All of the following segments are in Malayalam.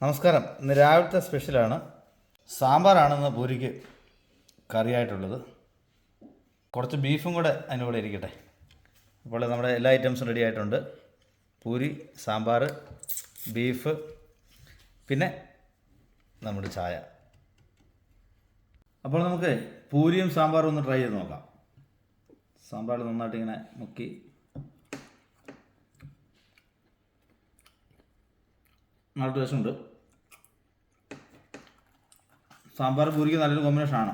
നമസ്കാരം. ഇന്ന് രാവിലത്തെ സ്പെഷ്യലാണ്. സാമ്പാറാണെന്ന് പൂരിക്ക് കറിയായിട്ടുള്ളത്. കുറച്ച് ബീഫും കൂടെ അതിൻ്റെ കൂടെ ഇരിക്കട്ടെ. അപ്പോൾ നമ്മുടെ എല്ലാ ഐറ്റംസും റെഡി ആയിട്ടുണ്ട്. പൂരി, സാമ്പാർ, ബീഫ്, പിന്നെ നമ്മുടെ ചായ. അപ്പോൾ നമുക്ക് പൂരിയും സാമ്പാറും ഒന്ന് ട്രൈ ചെയ്ത് നോക്കാം. സാമ്പാർ നന്നായിട്ട് ഇങ്ങനെ മുക്കി നല്ല ടേസ്റ്റുണ്ട്. സാമ്പാർ പൂരിക്ക് നല്ലൊരു കോമ്പിനേഷനാണ്.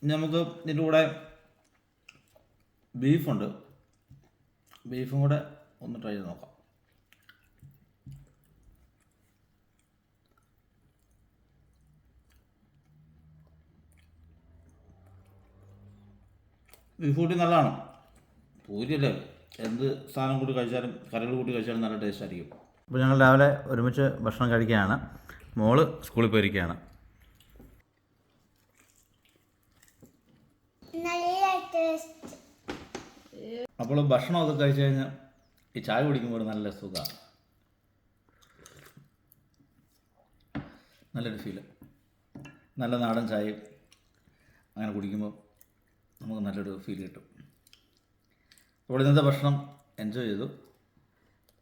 ഇനി നമുക്ക് ഇതിൻ്റെ കൂടെ ബീഫുണ്ട്. ബീഫും കൂടെ ഒന്ന് ട്രൈ ചെയ്ത് നോക്കാം. ബീഫ് കൂട്ടി നല്ലതാണ്. പൂരിയല്ലേ, എന്ത് സാധനം കൂട്ടി കഴിച്ചാലും കറികൾ കൂട്ടി കഴിച്ചാലും നല്ല ടേസ്റ്റ് ആയിരിക്കും. അപ്പോൾ ഞങ്ങൾ രാവിലെ ഒരുമിച്ച് ഭക്ഷണം കഴിക്കുകയാണ്. മോള് സ്കൂളിൽ പോയിരിക്കുകയാണ്. അപ്പോൾ ഭക്ഷണമൊക്കെ കഴിച്ച് കഴിഞ്ഞാൽ ഈ ചായ കുടിക്കുമ്പോൾ നല്ല സുഖമാണ്, നല്ലൊരു ഫീല്. നല്ല നാടൻ ചായയും അങ്ങനെ കുടിക്കുമ്പോൾ നമുക്ക് നല്ലൊരു ഫീൽ കിട്ടും. അപ്പോൾ ഇന്നത്തെ ഭക്ഷണം എൻജോയ് ചെയ്തു.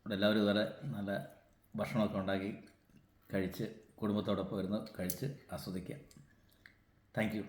ഇവിടെ എല്ലാവരും ഇതുപോലെ നല്ല ഭക്ഷണമൊക്കെ ഉണ്ടാക്കി കഴിച്ച് കുടുംബത്തോടൊപ്പം ഇരുന്ന് കഴിച്ച് ആസ്വദിക്കുക. Thank you.